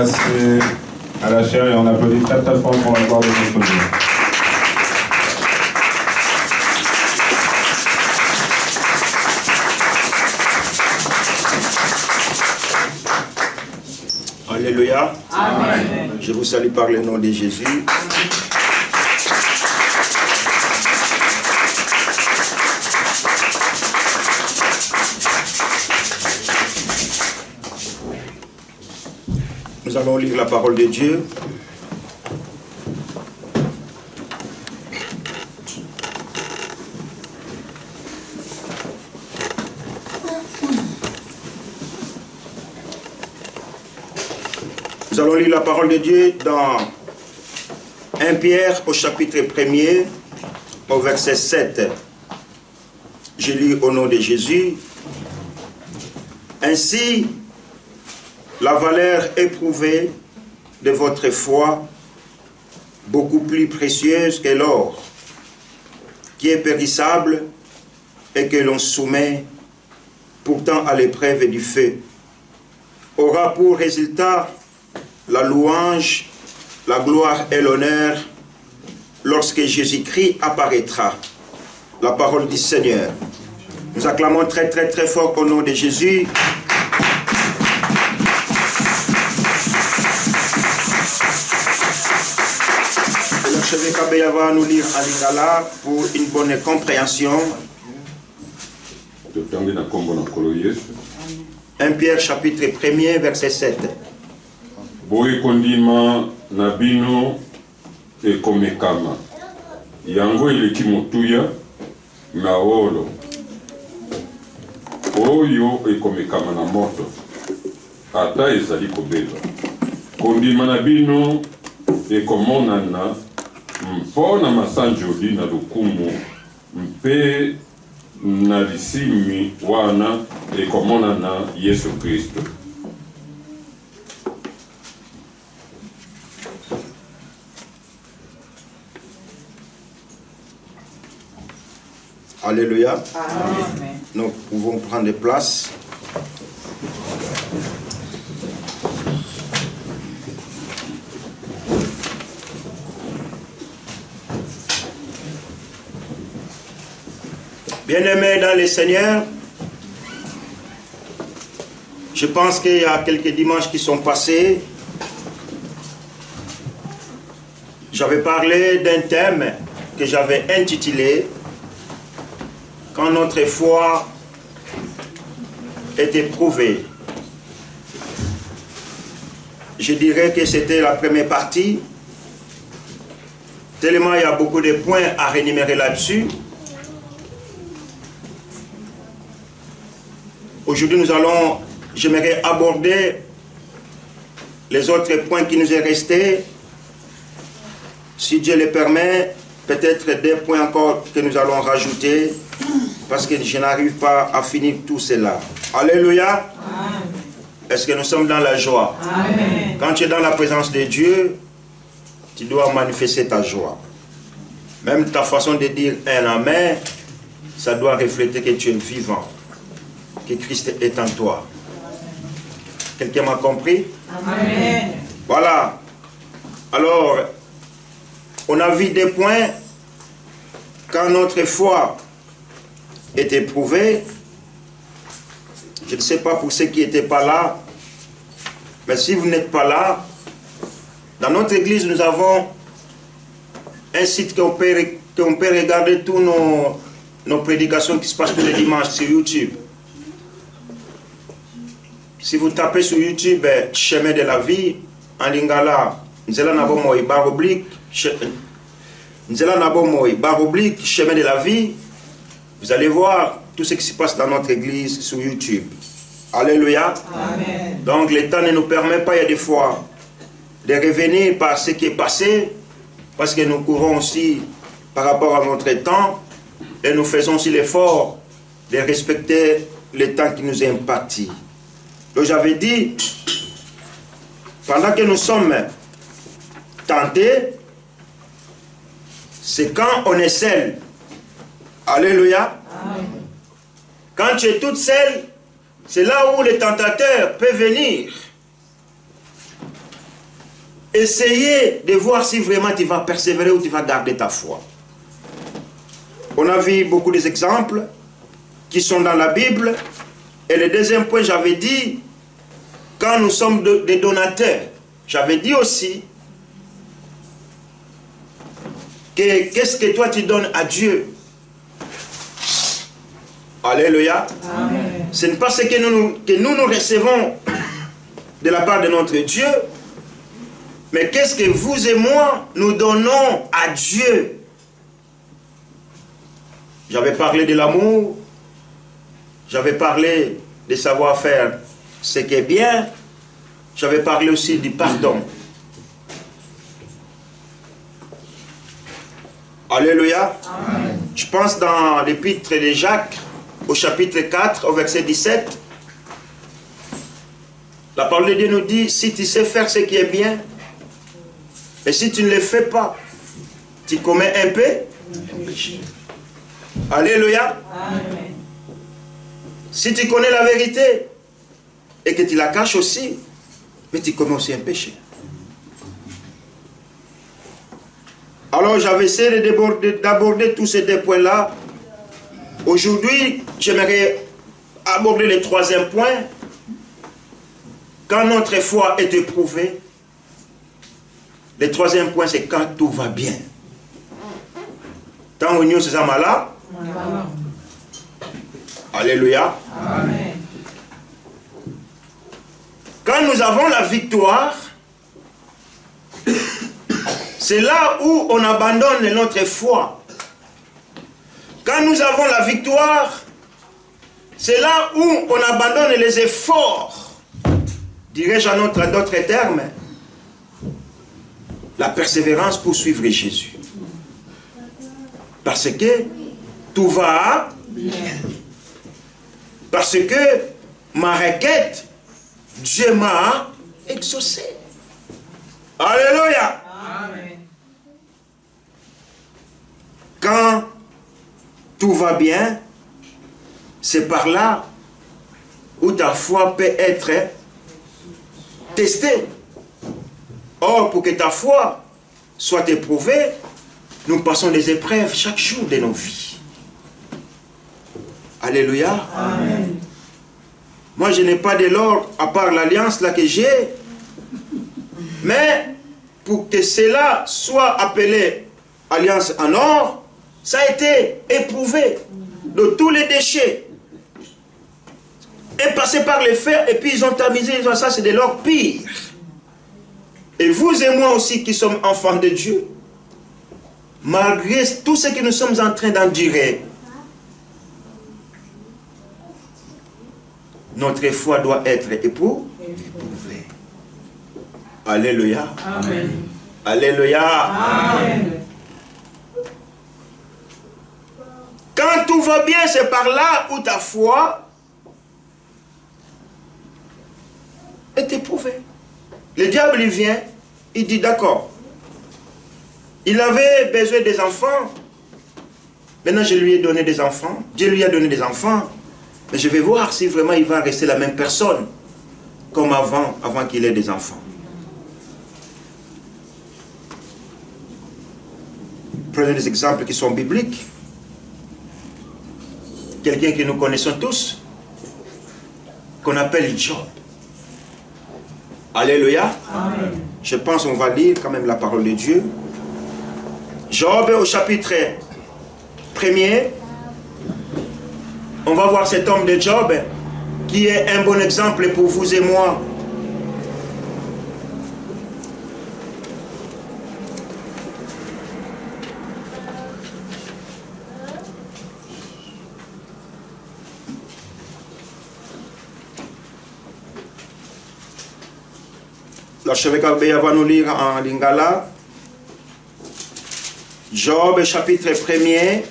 passer à la chair et on applaudit très très fort pour la gloire de notre Dieu. Alléluia. Amen. Je vous salue par le nom de Jésus. Nous allons lire la parole de Dieu. Nous allons lire la parole de Dieu dans 1 Pierre au chapitre 1er, au verset 7. Je lis au nom de Jésus. Ainsi, la valeur éprouvée de votre foi, beaucoup plus précieuse que l'or, qui est périssable et que l'on soumet pourtant à l'épreuve du feu, aura pour résultat la louange, la gloire et l'honneur lorsque Jésus-Christ apparaîtra. La parole du Seigneur. Nous acclamons très très très fort au nom de Jésus. L'archevêque Kabeya va nous lire à Lingala pour une bonne compréhension. 1 Pierre chapitre 1er verset 7. Boye kondima na bino ekomekama yango eleki motuya na olo oyo ekomekama na moto ata ezali kobeba kondima na bino ekomonana mpo na masanjoli na lokumu mpe na lisimi wana ekomonana Yesu Kristo. Alléluia. Amen. Nous pouvons prendre place. Bien-aimés dans le Seigneur, je pense qu'il y a quelques dimanches qui sont passés. J'avais parlé d'un thème que j'avais intitulé « Quand notre foi est éprouvée ». Je dirais que c'était la première partie, tellement il y a beaucoup de points à rémunérer là-dessus. Aujourd'hui, j'aimerais aborder les autres points qui nous est restés. Si Dieu le permet, peut-être des points encore que nous allons rajouter, parce que je n'arrive pas à finir tout cela. Alléluia. Est-ce que nous sommes dans la joie? Amen. Quand tu es dans la présence de Dieu, tu dois manifester ta joie. Même ta façon de dire un amen, ça doit refléter que tu es vivant, que Christ est en toi. Quelqu'un m'a compris? Amen. Voilà. Alors, on a vu des points. Quand notre foi est éprouvée, je ne sais pas pour ceux qui n'étaient pas là, mais si vous n'êtes pas là, dans notre église, nous avons un site qu'on peut regarder tous nos prédications qui se passent tous les dimanches sur YouTube. Si vous tapez sur YouTube Chemin de la vie, en lingala, Nzela Nabomoy, barre oblique, Chemin de la vie, vous allez voir tout ce qui se passe dans notre église sur YouTube. Alléluia. Amen. Donc le temps ne nous permet pas, il y a des fois, de revenir par ce qui est passé, parce que nous courons aussi par rapport à notre temps, et nous faisons aussi l'effort de respecter le temps qui nous est imparti. Donc j'avais dit, pendant que nous sommes tentés, c'est quand on est seul. Alléluia. Amen. Quand tu es toute seule, c'est là où le tentateur peut venir. essayer de voir si vraiment tu vas persévérer ou tu vas garder ta foi. On a vu beaucoup d'exemples qui sont dans la Bible. Et le deuxième point, j'avais dit, quand nous sommes des donateurs, j'avais dit aussi que qu'est-ce que toi tu donnes à Dieu? Alléluia. Amen. Ce n'est pas ce que nous recevons de la part de notre Dieu, mais qu'est-ce que vous et moi nous donnons à Dieu? J'avais parlé de l'amour, j'avais parlé de savoir faire ce qui est bien, j'avais parlé aussi du pardon. Alléluia. Amen. Je pense dans l'épître de Jacques, au chapitre 4, au verset 17, la parole de Dieu nous dit, si tu sais faire ce qui est bien, et si tu ne le fais pas, tu commets un péché. Alléluia. Amen. Si tu connais la vérité, et que tu la caches aussi, mais tu commets aussi un péché. Alors j'avais essayé d'aborder tous ces deux points-là. Aujourd'hui, j'aimerais aborder le troisième point. Quand notre foi est éprouvée, le troisième point, c'est quand tout va bien. Tant que nous sommes là, alléluia. Amen. Quand nous avons la victoire, c'est là où on abandonne notre foi. Quand nous avons la victoire, c'est là où on abandonne les efforts. Dirais-je en d'autres termes, la persévérance pour suivre Jésus. Parce que tout va bien. Parce que ma requête, Dieu m'a exaucé. Alléluia. Amen. Quand tout va bien, c'est par là où ta foi peut être testée. Or, pour que ta foi soit éprouvée, nous passons des épreuves chaque jour de nos vies. Alléluia. Amen. Moi, je n'ai pas de l'or à part l'alliance là que j'ai. Mais pour que cela soit appelé alliance en or, ça a été éprouvé de tous les déchets. Et passé par les fers, et puis ils ont tamisé, ils ont ça, c'est de l'or pire. Et vous et moi aussi qui sommes enfants de Dieu, malgré tout ce que nous sommes en train d'endurer, notre foi doit être éprouvée. Alléluia. Amen. Alléluia. Amen. Quand tout va bien, c'est par là où ta foi est éprouvée. Le diable, il vient, il dit d'accord. Il avait besoin des enfants. Maintenant, je lui ai donné des enfants. Dieu lui a donné des enfants. Mais je vais voir si vraiment il va rester la même personne comme avant qu'il ait des enfants. Prenez des exemples qui sont bibliques. Quelqu'un que nous connaissons tous, qu'on appelle Job. Alléluia. Amen. Je pense qu'on va lire quand même la parole de Dieu. Job au chapitre 1er. On va voir cet homme de Job qui est un bon exemple pour vous et moi. L'archevêque Abbé va nous lire en lingala. Job chapitre 1er.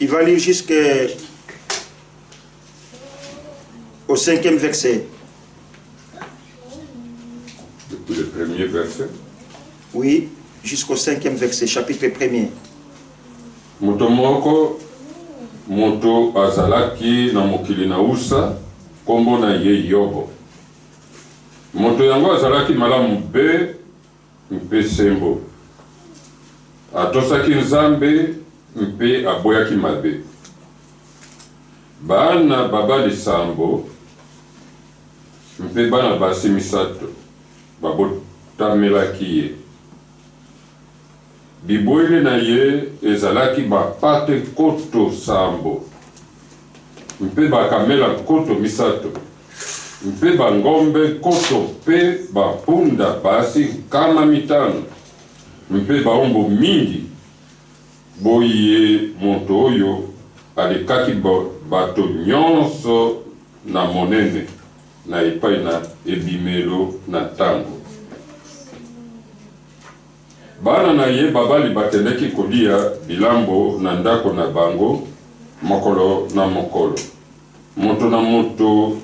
Il va lire jusqu'au 5e verset. Depuis le premier verset. Oui, jusqu'au 5e verset, chapitre 1er. Moto moko moto azalaki na mokili na usa kombo na ye Yobo. Moto yango azalaki malamu be mpe sembo. Atosaki Nzambe mpe aboyaki mabe. Bana baba lisambo mpe bana basi misato babotamelaki ye. Bibwele na ye ezalaki bapate koto sambo mpe bakamela koto misato mpe bangombe koto mpe bapunda basi kama mitano mpe baombo mingi. Boye moto oyo alekaki bato nyonso na monene na epai na ebimelo na tango. Bana na ye babali bakendeki kolia bilambo na ndako na bango mokolo na mokolo, moto na moto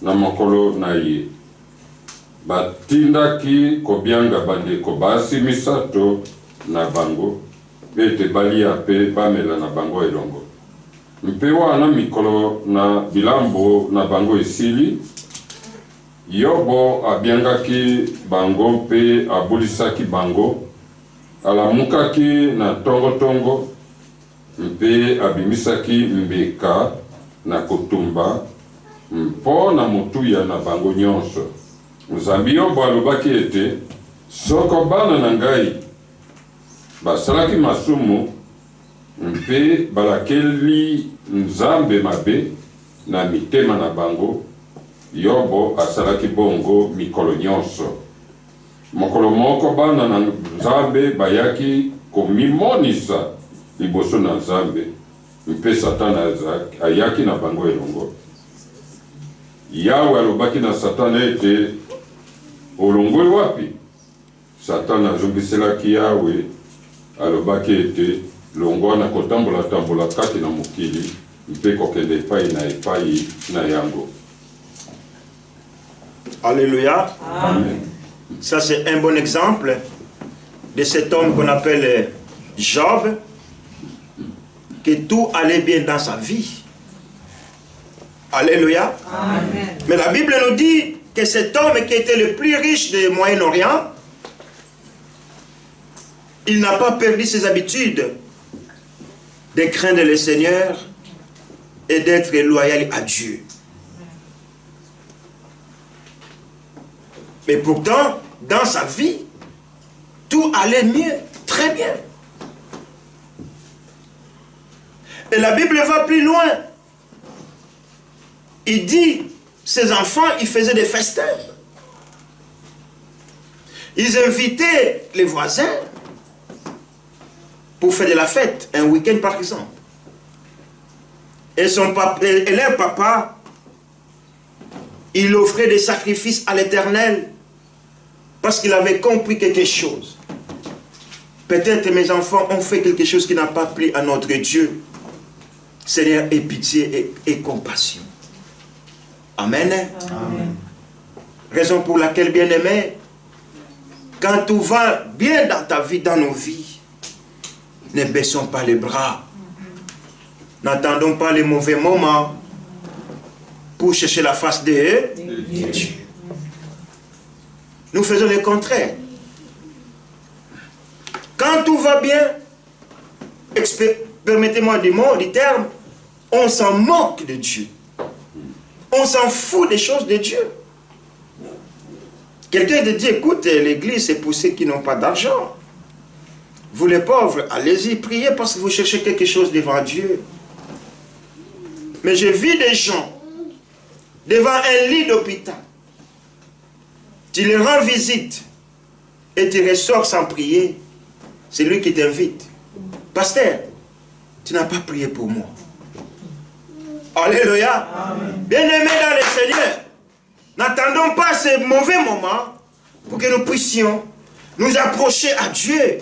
na mokolo na ye. Batindaki kobianga bandeko basi misato na bango ete balia pe bamela na bango elongo. Mpe wana mikolo na bilambo na bango esili, Yobo abiangaki bango mpe abulisaki bango, alamukaki na tongo mpe abimisaki mbeka na kotumba mpo na motuya na bango nyonso. Nzambi Yobo alobaki ete soko bana na ngai basalaki masumu mpe balakeli Nzambe mabe na mitema na bango, Yobo asalaki bongo mikolo nyonso. Mokolo moko bana na Nzambe bayaki komimonisa liboso na Nzambe mpe Satana ayaki na bango elongo. Yawe alobaki na Satana ete olongwe wapi? Satana azongiselaki Yawe alobaki ete longwa na kotambola kati na mokili mpe kokende epai na yango. Alléluia. Amen. Ça c'est un bon exemple de cet homme qu'on appelle Job, que tout allait bien dans sa vie. Alléluia. Amen. Mais la Bible nous dit que cet homme qui était le plus riche du Moyen-Orient, il n'a pas perdu ses habitudes de craindre le Seigneur et d'être loyal à Dieu. Mais pourtant, dans sa vie, tout allait mieux, très bien. Et la Bible va plus loin. Il dit, ses enfants, ils faisaient des festins. Ils invitaient les voisins pour faire de la fête, un week-end par exemple. Et leur papa, il offrait des sacrifices à l'Éternel parce qu'il avait compris quelque chose. Peut-être mes enfants ont fait quelque chose qui n'a pas plu à notre Dieu. Seigneur, aie pitié et compassion. Amen. Amen. Raison pour laquelle, bien-aimé, quand tout va bien dans ta vie, dans nos vies, ne baissons pas les bras. N'attendons pas les mauvais moments pour chercher la face de Dieu. Nous faisons le contraire. Quand tout va bien, permettez-moi du terme, on s'en moque de Dieu. On s'en fout des choses de Dieu. Quelqu'un te dit, écoute, l'église c'est pour ceux qui n'ont pas d'argent. Vous les pauvres, allez-y, priez parce que vous cherchez quelque chose devant Dieu. Mais j'ai vu des gens devant un lit d'hôpital. Tu leur rends visite et tu ressors sans prier. C'est lui qui t'invite. Pasteur, tu n'as pas prié pour moi. Alléluia. Bien-aimés dans le Seigneur, n'attendons pas ces mauvais moments pour que nous puissions nous approcher à Dieu.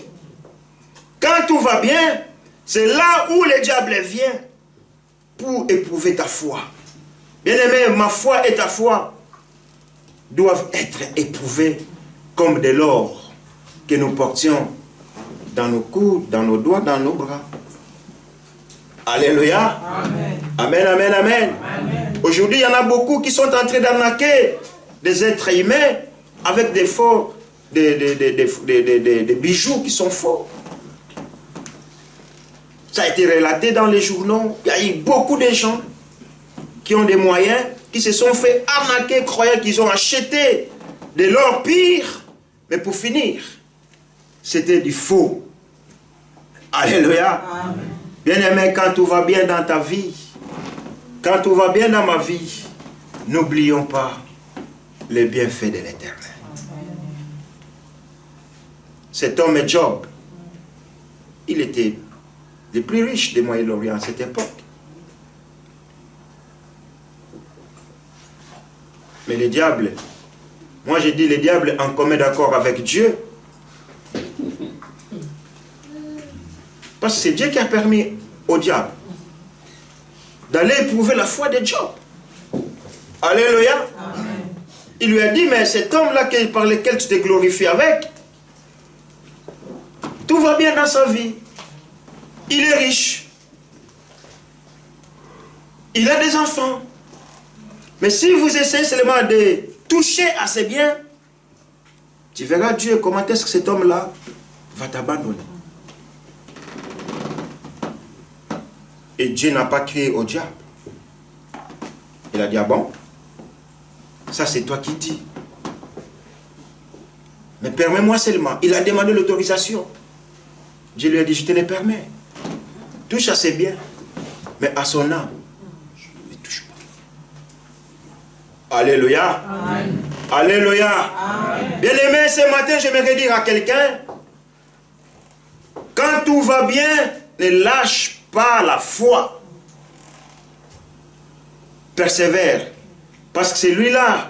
Quand tout va bien, c'est là où le diable vient pour éprouver ta foi. Bien-aimé, ma foi et ta foi doivent être éprouvées comme de l'or que nous portions dans nos coudes, dans nos doigts, dans nos bras. Alléluia. Amen. Amen, amen, amen. Amen. Aujourd'hui, il y en a beaucoup qui sont en train d'arnaquer des êtres humains avec des faux, des bijoux qui sont faux. Ça a été relaté dans les journaux. Il y a eu beaucoup de gens qui ont des moyens, qui se sont fait arnaquer, croyant qu'ils ont acheté de l'or pire, mais pour finir, c'était du faux. Alléluia. Bien-aimé, quand tout va bien dans ta vie, quand tout va bien dans ma vie, n'oublions pas les bienfaits de l'Éternel. Cet homme Job, il était le plus riche des Moyen-Orient à cette époque. Mais le diable, moi j'ai dit le diable en commun d'accord avec Dieu. Parce que c'est Dieu qui a permis au diable d'aller éprouver la foi de Job. Alléluia. Amen. Il lui a dit, mais cet homme-là par lequel tu te glorifies avec, tout va bien dans sa vie. Il est riche. Il a des enfants. Mais si vous essayez seulement de toucher à ses biens, tu verras Dieu comment est-ce que cet homme-là va t'abandonner. Et Dieu n'a pas crié au diable. Il a dit, ah bon, ça c'est toi qui dis. Mais permets-moi seulement. Il a demandé l'autorisation. Dieu lui a dit, je te le permets. Touche à ses biens, mais à son âme, ne touche pas. Alléluia. Amen. Alléluia. Amen. Bien-aimé, ce matin, j'aimerais dire à quelqu'un, quand tout va bien, ne lâche pas la foi. Persévère. Parce que c'est lui-là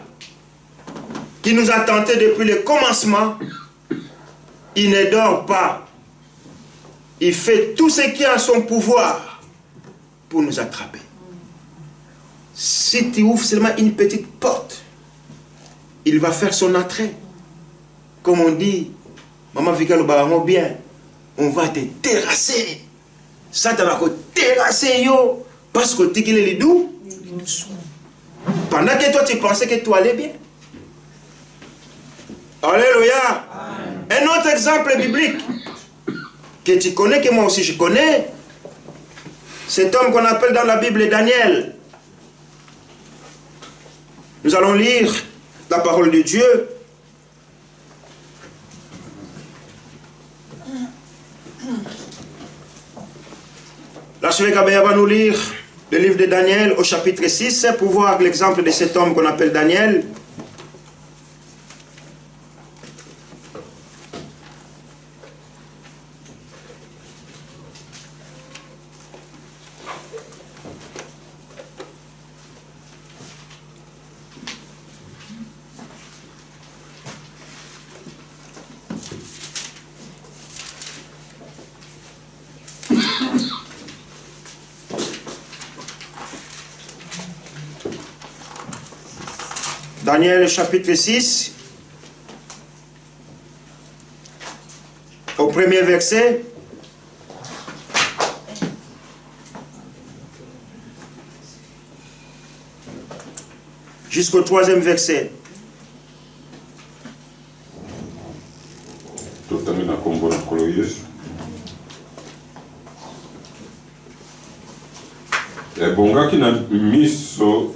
qui nous a tentés depuis le commencement. Il ne dort pas. Il fait tout ce qui est en son pouvoir pour nous attraper. Si tu ouvres seulement une petite porte, il va faire son entrée. Comme on dit, maman Vika le bien, on va te terrasser. Satan va te terrasser yo, parce que tu es doux. Pendant que toi tu pensais que tu allais bien. Alléluia. Un autre exemple biblique que tu connais, que moi aussi je connais, cet homme qu'on appelle dans la Bible Daniel. Nous allons lire la parole de Dieu. La Sœur Kabaya va nous lire le livre de Daniel au chapitre 6 pour voir l'exemple de cet homme qu'on appelle Daniel. Daniel chapitre 6, au premier verset. Jusqu'au troisième verset. Totamina kombo na kolo Yesu. Ebongaki na miso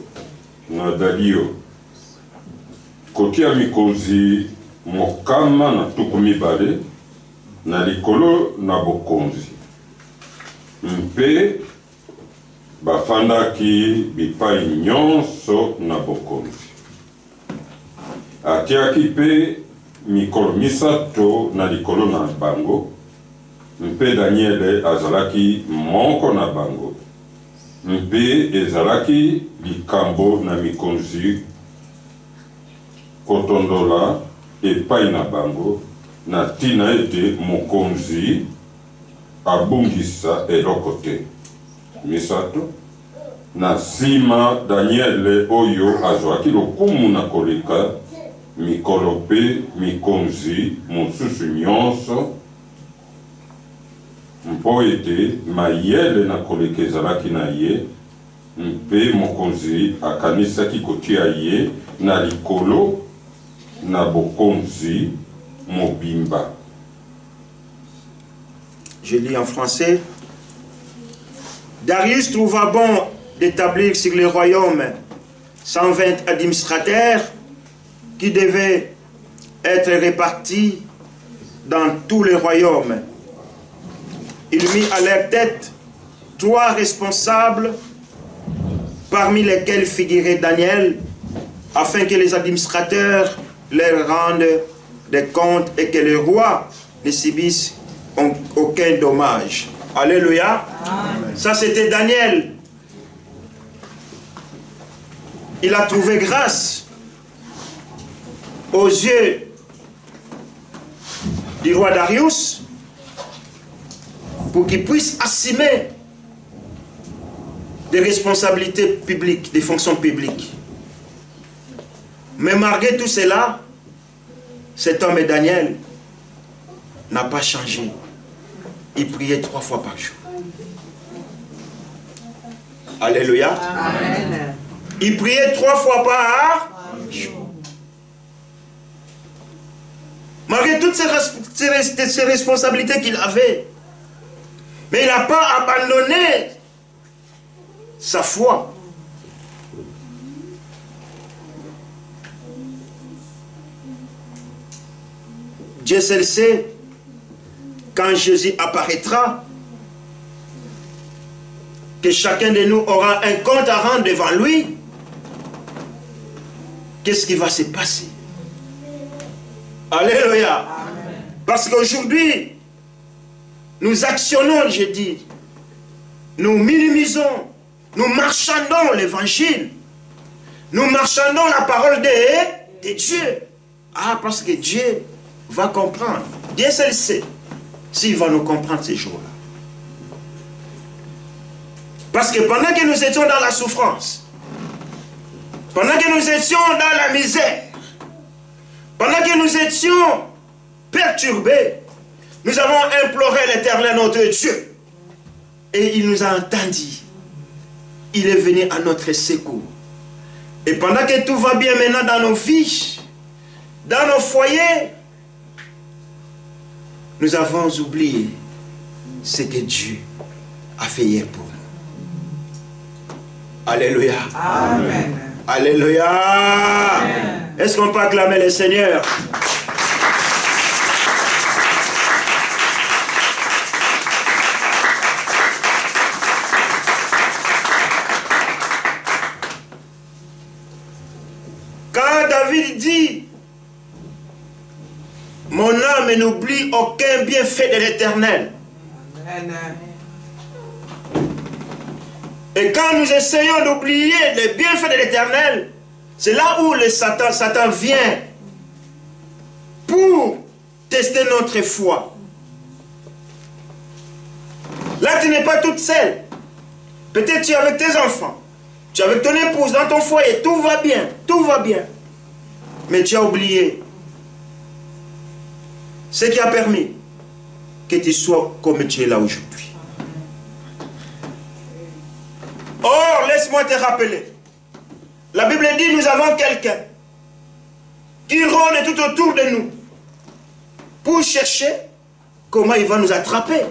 na Dalio. Kotia mikonzi mokama na tuku mibale na likolo na bokonzi. Mpe bafandaki bipai nyonso na bokonzi. Atiaki mpe mikolo misato na likolo na bango. Mpe Daniele azalaki moko na bango. Mpe ezalaki likambo na mikonzi kotondola epai na bango na tina ete mokonzi abungisa eloko te. Misato na sima Daniele oyo azwaki lokumu na koleka mikolo mpe mikonzi mosusu nyonso mpo ete mayele na koleka ezalaki na ye mpe mokonzi akanisaki kotia ye na likolo na bokonzi mobimba. Je lis en français. Darius trouva bon d'établir sur le royaume 120 administrateurs qui devaient être répartis dans tous les royaumes. Il mit à leur tête 3 responsables, parmi lesquels figurait Daniel, afin que les administrateurs leur rendent des comptes et que le roi ne subisse aucun dommage. Alléluia. Amen. Ça c'était Daniel. Il a trouvé grâce aux yeux du roi Darius pour qu'il puisse assumer des responsabilités publiques, des fonctions publiques. Mais malgré tout cela, cet homme Daniel n'a pas changé. Il priait 3 fois par jour. Alléluia. Amen. Il priait 3 fois par jour. Malgré toutes ces responsabilités qu'il avait, mais il n'a pas abandonné sa foi. Dieu seul sait, quand Jésus apparaîtra, que chacun de nous aura un compte à rendre devant lui. Qu'est-ce qui va se passer? Alléluia. Amen. Parce qu'aujourd'hui, nous actionnons, je dis, nous minimisons, nous marchandons l'évangile, nous marchandons la parole de Dieu. Ah, parce que Dieu va comprendre. Dieu seul sait s'il va nous comprendre ces jours-là. Parce que pendant que nous étions dans la souffrance, pendant que nous étions dans la misère, pendant que nous étions perturbés, nous avons imploré l'Éternel notre Dieu. Et il nous a entendus. Il est venu à notre secours. Et pendant que tout va bien maintenant dans nos vies, dans nos foyers, nous avons oublié ce que Dieu a fait hier pour nous. Alléluia. Amen. Alléluia. Est-ce qu'on peut acclamer le Seigneur? Quand David dit, mon âme n'oublie aucun bienfait de l'Éternel. Et quand nous essayons d'oublier les bienfaits de l'Éternel, c'est là où le Satan vient pour tester notre foi. Là, tu n'es pas toute seule. Peut-être tu es avec tes enfants, tu es avec ton épouse dans ton foyer, tout va bien, tout va bien. Mais tu as oublié ce qui a permis que tu sois comme tu es là aujourd'hui. Or, laisse-moi te rappeler. La Bible dit, nous avons quelqu'un qui rôde tout autour de nous pour chercher comment il va nous attraper.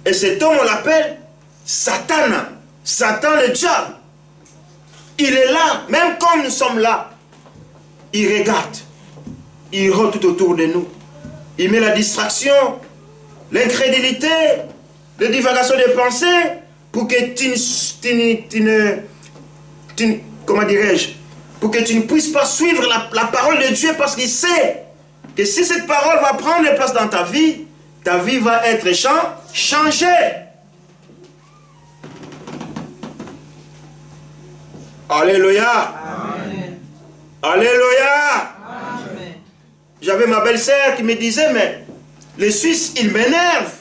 Et cet homme, on l'appelle Satan. Satan le diable. Il est là, même comme nous sommes là. Il regarde. Il rôde tout autour de nous. Il met la distraction, l'incrédulité, les divagations de pensée pour que comment dirais-je, pour que tu ne puisses pas suivre la parole de Dieu, parce qu'il sait que si cette parole va prendre place dans ta vie va être changée. Alléluia. Amen. Alléluia. Amen. J'avais ma belle-sœur qui me disait, mais les Suisses, ils m'énervent.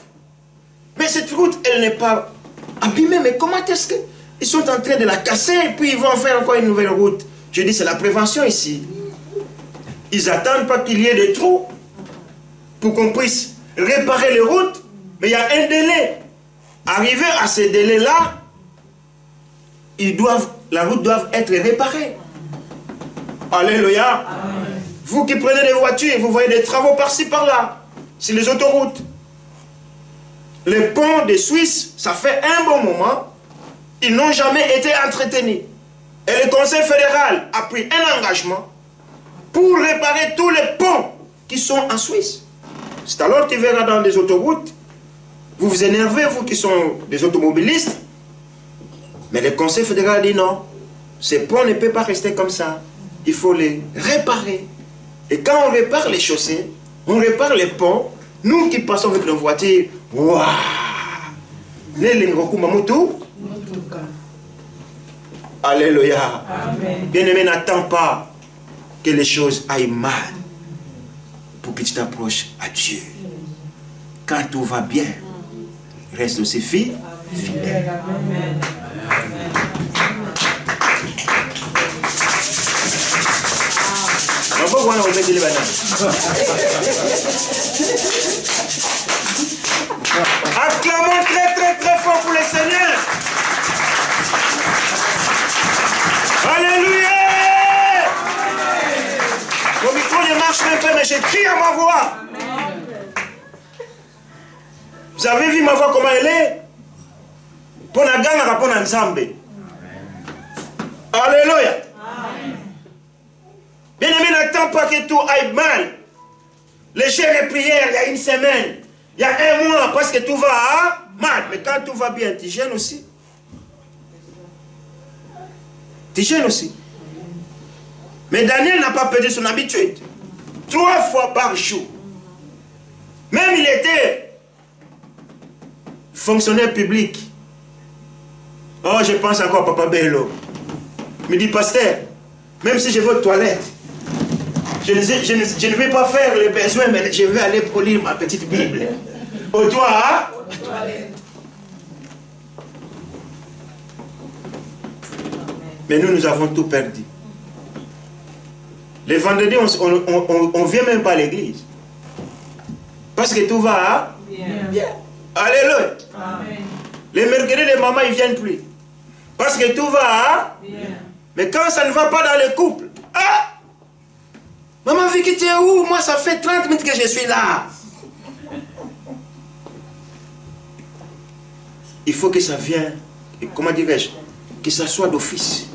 Mais cette route, elle n'est pas abîmée. Mais comment est-ce qu'ils sont en train de la casser et puis ils vont faire encore une nouvelle route? Je dis, c'est la prévention ici. Ils n'attendent pas qu'il y ait des trous pour qu'on puisse réparer les routes. Mais il y a un délai. Arrivé à ce délai-là, la route doit être réparée. Alléluia. Vous qui prenez des voitures, vous voyez des travaux par-ci, par-là, sur les autoroutes. Les ponts de Suisse, ça fait un bon moment, ils n'ont jamais été entretenus. Et le Conseil fédéral a pris un engagement pour réparer tous les ponts qui sont en Suisse. C'est alors qu'il verra dans les autoroutes, vous vous énervez, vous qui sont des automobilistes, mais le Conseil fédéral dit non, ces ponts ne peuvent pas rester comme ça, il faut les réparer. Et quand on répare les chaussées, on répare les ponts, nous qui passons avec nos voitures, waouh! Alléluia. Bien-aimé, n'attends pas que les choses aillent mal pour que tu t'approches à Dieu. Quand tout va bien, reste aussi fidèle. Acclamons très très très fort pour le Seigneur. Alléluia. Mon micro ne marche même pas, mais je crie à ma voix. Vous avez vu ma voix comment elle est? Pour la gagne, pour la Nzambe. Alléluia. Bien-aimé, n'attends pas que tout aille mal. Les jeûnes et prières, il y a une semaine, il y a un mois, parce que tout va mal. Mais quand tout va bien, tu jeûnes aussi. Tu jeûnes aussi. Mais Daniel n'a pas perdu son habitude. 3 fois par jour. Même il était fonctionnaire public. Oh, je pense encore à Papa Bello. Il me dit, pasteur, même si je vais aux toilettes, je ne vais pas faire les besoins, mais je vais aller pour lire ma petite Bible. Au toit, mais nous avons tout perdu. Les vendredis, on ne vient même pas à l'église. Parce que tout va bien. Alléluia. Les mercredis, les mamans, ils ne viennent plus. Parce que tout va bien. Mais quand ça ne va pas dans les couples, maman Vicky, tu es où? Moi, ça fait 30 minutes que je suis là. Il faut que ça vienne, comment dirais-je, que ça soit d'office.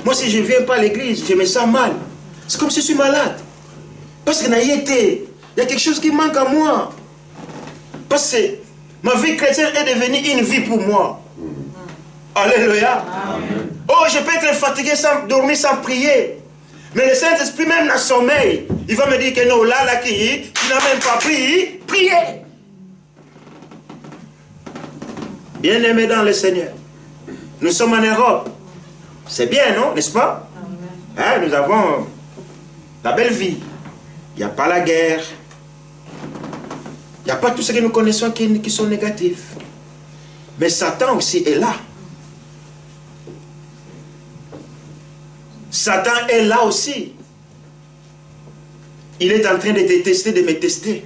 Moi, si je ne viens pas à l'église, je me sens mal. C'est comme si je suis malade. Parce qu'il y a quelque chose qui manque à moi. Parce que ma vie chrétienne est devenue une vie pour moi. Alléluia. Oh, je peux être fatigué sans dormir, sans prier. Mais le Saint-Esprit même n'a sommeil. Il va me dire que non, là, qui n'a même pas prié. Bien-aimés dans le Seigneur, nous sommes en Europe. C'est bien, non? N'est-ce pas? Hein, nous avons la belle vie. Il n'y a pas la guerre. Il n'y a pas tout ce que nous connaissons qui sont négatifs. Mais Satan aussi est là. Satan est là aussi. Il est en train de te tester, de me tester.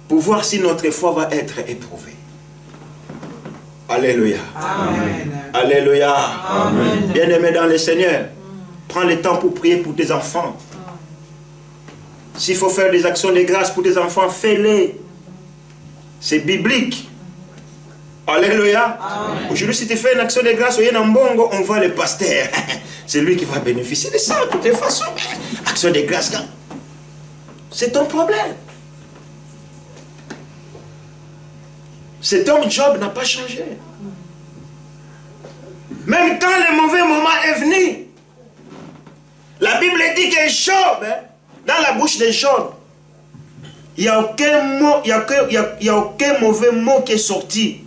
Pour voir si notre foi va être éprouvée. Alléluia. Amen. Alléluia. Bien-aimé dans le Seigneur, prends le temps pour prier pour tes enfants. S'il faut faire des actions de grâce pour tes enfants, fais-les. C'est biblique. Alléluia. Aujourd'hui, si tu fais une action de grâce au Yenambongo, on voit le pasteur. C'est lui qui va bénéficier de ça. De toute façon, action de grâce, c'est ton problème. Cet homme Job n'a pas changé. Même quand le mauvais moment est venu, la Bible dit que Job, dans la bouche de Job, il n'y a aucun mot, il y a aucun mauvais mot qui est sorti.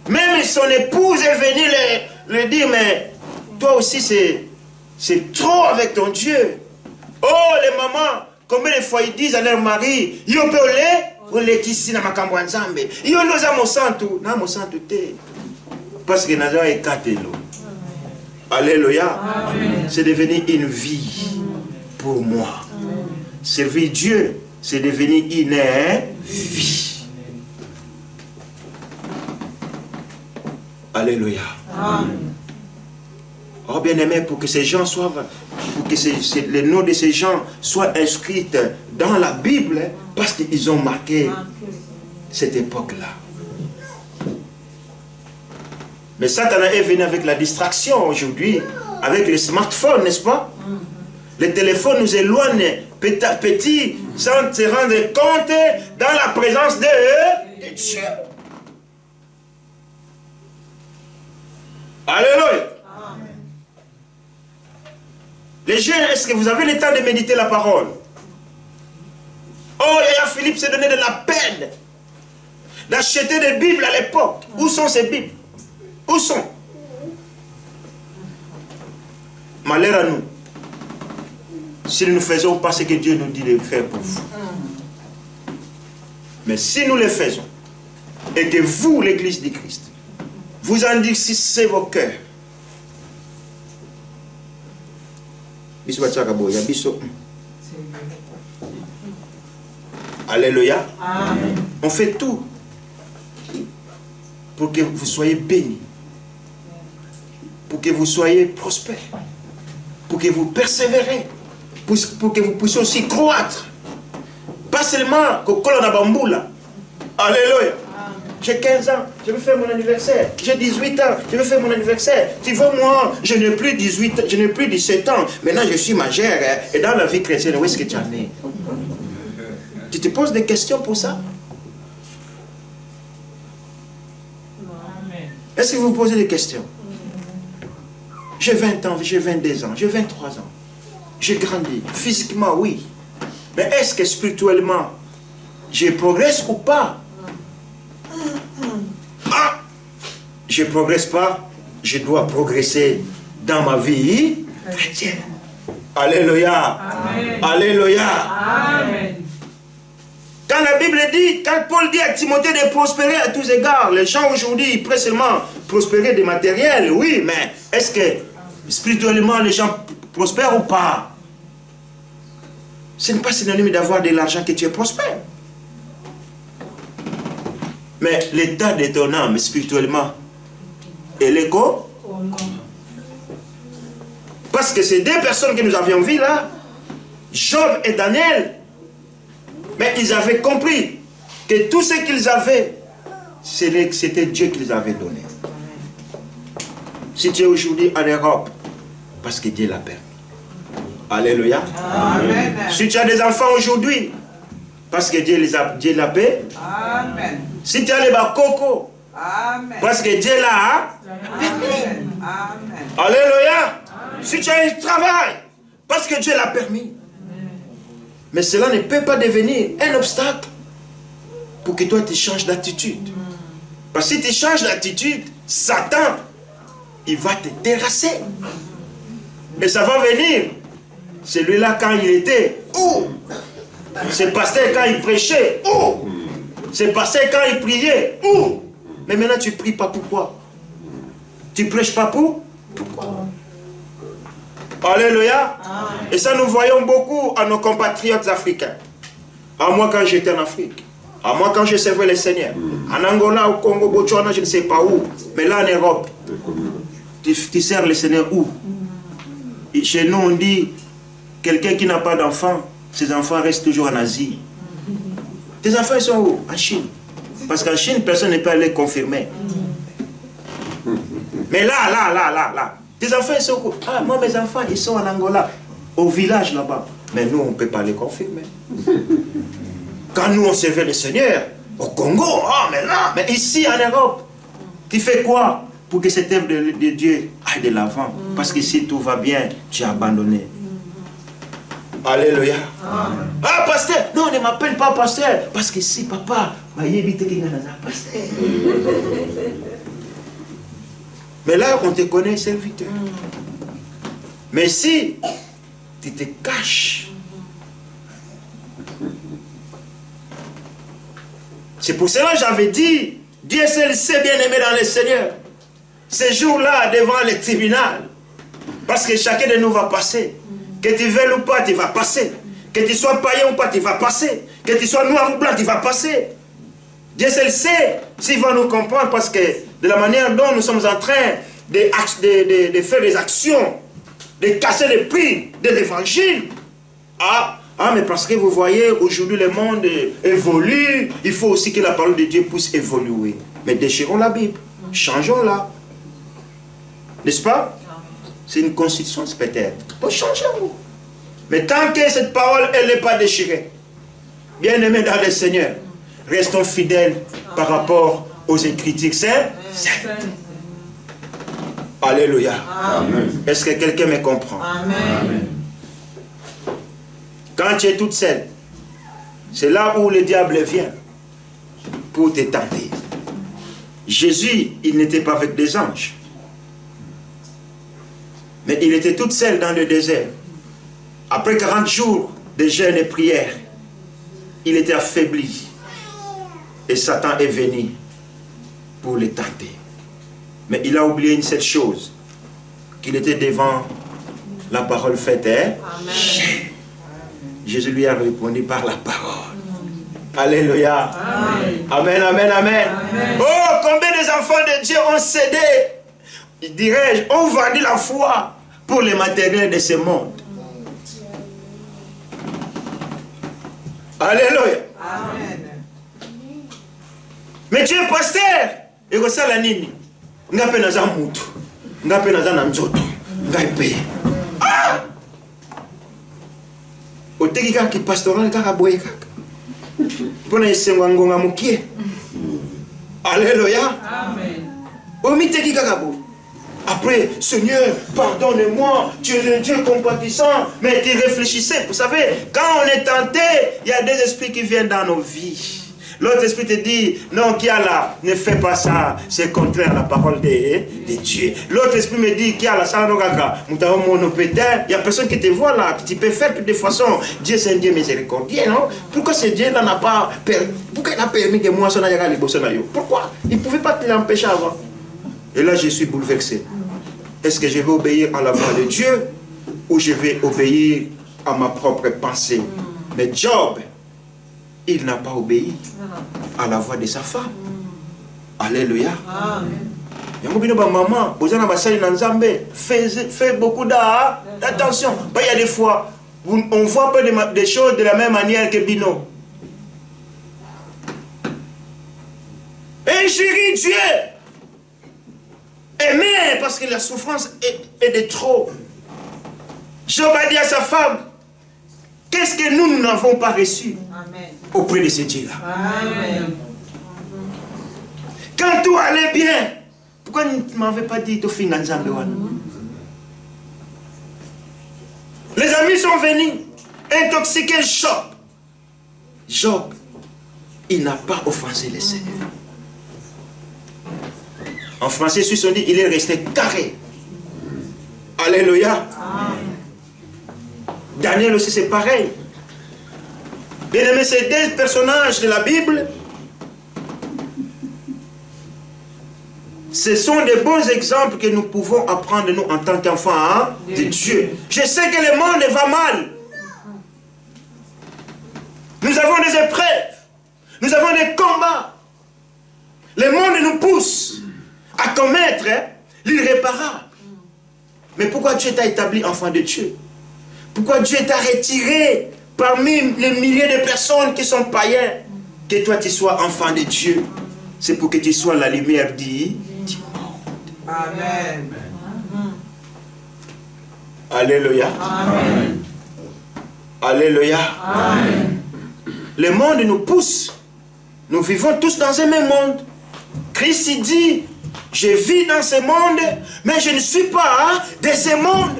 Même son épouse est venue le dire, mais toi aussi c'est trop avec ton Dieu. Oh les mamans, combien de fois ils disent à leur mari, yo pe ole ici na makambo ya Nzambe. Yo loza mosantu, na mosantu te. Parce que naza ekatelo. Alléluia. C'est devenu une vie pour moi. Servir Dieu, c'est devenu une vie. Alléluia. Amen. Oh bien-aimé, pour que ces gens soient, pour que les noms de ces gens soient inscrits dans la Bible, parce qu'ils ont marqué cette époque-là. Mais Satan est venu avec la distraction aujourd'hui, avec les smartphones, n'est-ce pas? Les téléphones nous éloignent petit à petit, sans se rendre compte, dans la présence de Dieu. Alléluia. Les jeunes, est-ce que vous avez le temps de méditer la parole? Oh, Philippe s'est donné de la peine d'acheter des Bibles à l'époque. Où sont ces Bibles? Où sont? Malheur à nous, si nous ne faisons pas ce que Dieu nous dit de faire pour vous. Mais si nous le faisons, et que vous, l'Église du Christ, vous endurcissez vos cœurs, alléluia. Amen. On fait tout pour que vous soyez bénis, pour que vous soyez prospères, pour que vous persévérez, pour que vous puissiez aussi croître. Pas seulement que l'on a bamboula. Alléluia. J'ai 15 ans, je veux faire mon anniversaire. J'ai 18 ans, je veux faire mon anniversaire. Tu vois, moi, je n'ai plus 18, je n'ai plus 17 ans. Maintenant, je suis majeur. Et dans la vie chrétienne, où est-ce que tu en es? Tu te poses des questions pour ça? Est-ce que vous vous posez des questions? J'ai 20 ans, j'ai 22 ans, j'ai 23 ans. J'ai grandi. Physiquement, oui. Mais est-ce que spirituellement, je progresse ou pas? Ah! Je ne progresse pas, je dois progresser dans ma vie chrétienne. Alléluia. Amen. Alléluia. Amen. Quand la Bible dit, quand Paul dit à Timothée de prospérer à tous égards, les gens aujourd'hui ils prennent seulement prospérer des matériels, oui, mais est-ce que spirituellement les gens prospèrent ou pas? Ce n'est pas synonyme d'avoir de l'argent que tu es prospère. Mais l'état de ton âme spirituellement, et l'écho, parce que ces deux personnes que nous avions vues là, Job et Daniel, mais ils avaient compris que tout ce qu'ils avaient, c'était Dieu qui les avait donné. Si tu es aujourd'hui en Europe, parce que Dieu l'a permis. Alléluia. Amen. Si tu as des enfants aujourd'hui, parce que Dieu l'a payé. Amen. Si tu as les bakoko, Amen. parce que Dieu l'a Amen. Amen. Alléluia. Si tu as un travail, parce que Dieu l'a permis. Mais cela ne peut pas devenir un obstacle pour que toi tu changes d'attitude. Parce que si tu changes d'attitude, Satan, il va te terrasser. Et ça va venir. Celui-là quand il était, où? C'est pasteur quand il prêchait, où? C'est pasteur quand il priait, où? Mais maintenant tu ne pries pas, pourquoi? Tu ne prêches pas pourquoi? Alléluia. Et ça nous voyons beaucoup à nos compatriotes africains. À moi quand j'étais en Afrique, à moi quand je servais le Seigneur, en Angola, au Congo, Botswana, je ne sais pas où, mais là en Europe, tu sers le Seigneur où? Et chez nous on dit, quelqu'un qui n'a pas d'enfants, ses enfants restent toujours en Asie. Tes enfants ils sont où? En Chine. Parce qu'en Chine, personne ne peut les confirmer. Mais là, tes enfants ils sont où? Ah, moi mes enfants ils sont en Angola, au village là-bas. Mais nous on ne peut pas les confirmer. Quand nous on servait le Seigneur, au Congo, mais ici en Europe, tu fais quoi pour que cette œuvre de Dieu aille de l'avant? Parce que si tout va bien, tu as abandonné. Alléluia. Ah, pasteur, non, ne m'appelle pas pasteur. Parce que si papa, pasteur. Mais là, on te connaît serviteur. Mais si tu te caches, c'est pour cela que j'avais dit, Dieu seul sait bien aimer dans le Seigneur. Ces jours-là, devant le tribunal, parce que chacun de nous va passer. Que tu veuilles ou pas, tu vas passer. Que tu sois païen ou pas, tu vas passer. Que tu sois noir ou blanc, tu vas passer. Dieu seul sait s'il va nous comprendre parce que de la manière dont nous sommes en train de faire des actions, de casser les prix de l'évangile. Mais parce que vous voyez, aujourd'hui le monde évolue, il faut aussi que la parole de Dieu puisse évoluer. Mais déchirons la Bible, changeons-la. N'est-ce pas? C'est une constitution peut-être. Pour changer. Mais tant que cette parole, elle n'est pas déchirée, bien-aimés dans le Seigneur, restons fidèles par rapport aux Écritures saintes. Alléluia. Est-ce que quelqu'un me comprend? Amen. Quand tu es toute seule, c'est là où le diable vient pour te tenter. Jésus, il n'était pas avec des anges. Mais il était toute seule dans le désert. Après 40 jours de jeûne et prière, il était affaibli. Et Satan est venu pour le tenter. Mais il a oublié une seule chose, qu'il était devant la parole faite. Amen. Jésus lui a répondu par la parole. Alléluia. Amen, amen, amen. Oh, combien des enfants de Dieu ont cédé, dirais-je, ont vendu la foi pour les matériels de ce monde. Alléluia. Amen. Mais tu es pasteur. Et que ça la nini. Nga pe naza mutu. Nga pe naza na nzoto. Nga pe. Oteki kaka pastoral kaka boye kaka. Pona esengo ngonga mukie. Alléluia. Amen. Omiteki kaka bo. Après, Seigneur, pardonne-moi, tu es le Dieu compatissant, mais tu réfléchissais. Vous savez, quand on est tenté, il y a des esprits qui viennent dans nos vies. L'autre esprit te dit, non, Kiala, ne fais pas ça, c'est contraire à la parole de Dieu. L'autre esprit me dit, Kiala, ça non gaga, il n'y a personne qui te voit là, tu peux faire de toutes les façons. Dieu c'est un Dieu miséricordieux, non? Pourquoi ce Dieu n'a pas permis, pourquoi il a permis que moi, pourquoi? Il ne pouvait pas te l'empêcher avant. Et là, je suis bouleversé. Est-ce que je vais obéir à la voix de Dieu ou je vais obéir à ma propre pensée? Mais Job, il n'a pas obéi à la voix de sa femme. Alléluia. Maman, fais beaucoup d'attention. Il y a des fois, on voit pas des choses de la même manière que Bino. Et chérie Dieu, aimer parce que la souffrance est de trop. Job a dit à sa femme, qu'est-ce que nous n'avons pas reçu auprès de ce Dieu-là? Quand tout allait bien, pourquoi tu ne m'avais pas dit tout fin? Les amis sont venus intoxiquer Job. Job, il n'a pas offensé le Seigneur. En français, suisse, on dit il est resté carré. Alléluia. Daniel aussi, c'est pareil. Bien aimé, ces deux personnages de la Bible, ce sont des bons exemples que nous pouvons apprendre, nous, en tant qu'enfants de Dieu. Je sais que le monde va mal. Nous avons des épreuves. Nous avons des combats. Le monde nous pousse à commettre l'irréparable. Mais pourquoi Dieu t'a établi enfant de Dieu? Pourquoi Dieu t'a retiré parmi les milliers de personnes qui sont païens? Que toi tu sois enfant de Dieu. C'est pour que tu sois la lumière du monde. Amen. Alléluia. Amen. Alléluia. Amen. Le monde nous pousse. Nous vivons tous dans un même monde. Christ dit, je vis dans ce monde, mais je ne suis pas de ce monde.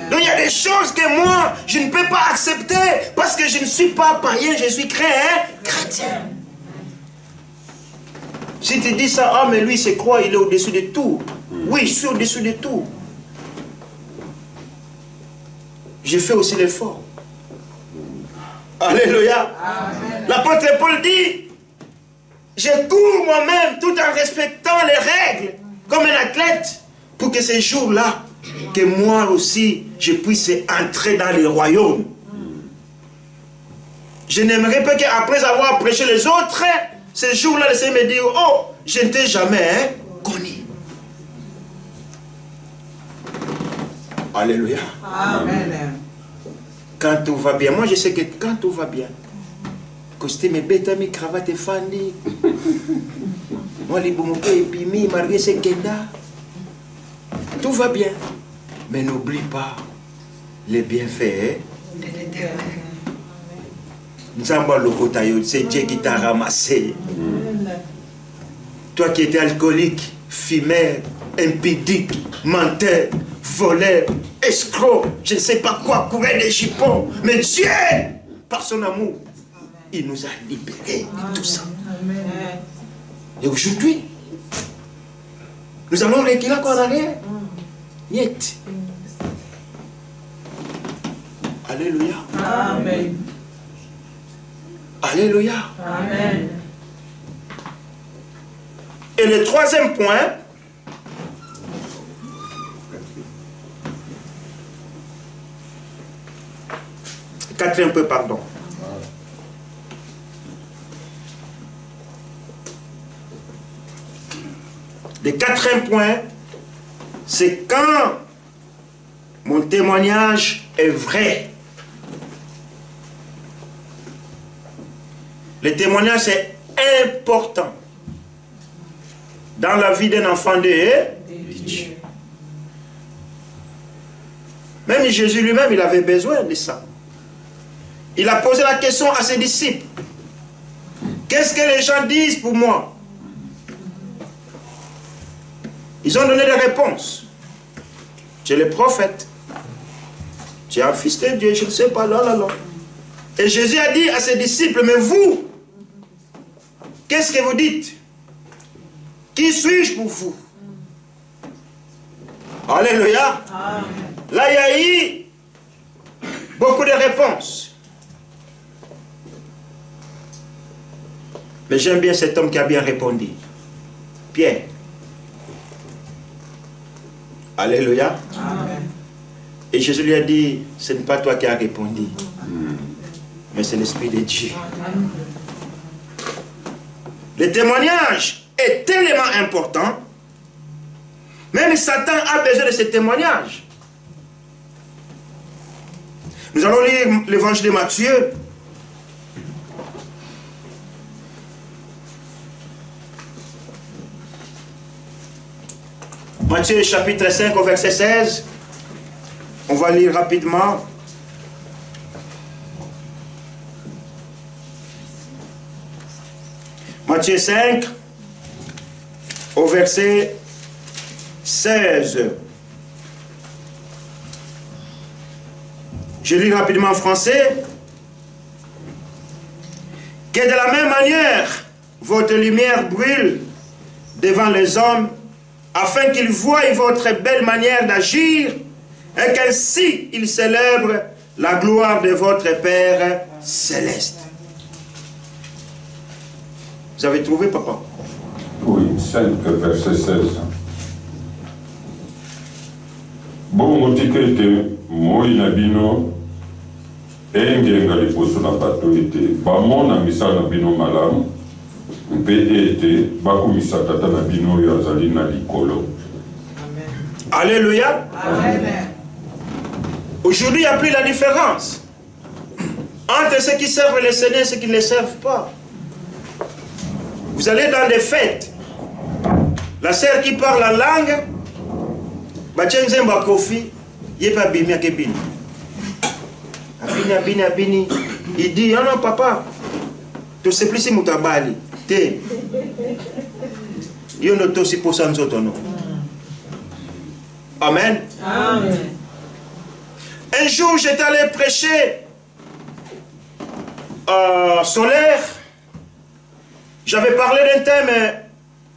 Donc il y a des choses que moi, je ne peux pas accepter parce que je ne suis pas païen, je suis chrétien. Si tu dis ça, mais lui se croit, il est au-dessus de tout. Oui, je suis au-dessus de tout. Je fais aussi l'effort. Alléluia. L'apôtre Paul dit, je cours moi-même tout en respectant les règles comme un athlète pour que ces jours-là, que moi aussi, je puisse entrer dans le royaume. Je n'aimerais pas qu'après avoir prêché les autres, ce jour-là, le Seigneur me dit, oh, je ne t'ai jamais connu. Alléluia. Amen. Quand tout va bien, moi je sais que quand tout va bien, costume et bêta, mi cravate et fandi, moi les boumouke et pimi, marié c'est kenda, tout va bien. Mais n'oublie pas les bienfaits. Nzamba Lokotayo, c'est Dieu qui t'a ramassé. Toi qui étais alcoolique, fumeur, impudique, menteur, voleur, escroc, je ne sais pas quoi, courir des jupons. Mais Dieu, par son amour, il nous a libérés de tout ça. Et aujourd'hui, nous allons reculer encore en arrière. Niet. Alléluia. Amen. Alléluia. Amen. Et le troisième point, quatrième point, pardon. Le quatrième point, c'est quand mon témoignage est vrai. Le témoignage est important dans la vie d'un enfant de Dieu. Même Jésus lui-même, il avait besoin de ça. Il a posé la question à ses disciples. Qu'est-ce que les gens disent pour moi? Ils ont donné des réponses. Tu es le prophète. Tu es un fils de Dieu, je ne sais pas, là. Et Jésus a dit à ses disciples, mais vous, qu'est-ce que vous dites? Qui suis-je pour vous? Alléluia. Amen. Là, il y a eu beaucoup de réponses. Mais j'aime bien cet homme qui a bien répondu. Pierre. Alléluia. Amen. Et Jésus lui a dit, ce n'est pas toi qui as répondu, mais c'est l'Esprit de Dieu. Le témoignage est tellement important, même Satan a besoin de ce témoignage. Nous allons lire l'évangile de Matthieu. Matthieu chapitre 5 au verset 16. On va lire rapidement. Matthieu 5 au verset 16. Je lis rapidement en français. Que de la même manière, votre lumière brûle devant les hommes, afin qu'ils voient votre belle manière d'agir, et qu'ainsi ils célèbrent la gloire de votre Père céleste. Vous avez trouvé, papa? Oui, 5, verset 16. Bongo tikete moi na bino engenga liboso na bato ete bamona misala na bino malamu mpe ete bakumisa tata na bino oyo azali na likolo. Alléluia. Amen. Aujourd'hui, il n'y a plus la différence entre ceux qui servent le Seigneur et ceux qui ne le servent pas. Vous allez dans des fêtes, la sœur qui parle la langue, il dit, non, non, papa, tu sais plus si mutabali, te. Yo no to si posan zotono. Amen. Amen. Un jour, j'étais allé prêcher solaire. J'avais parlé d'un thème,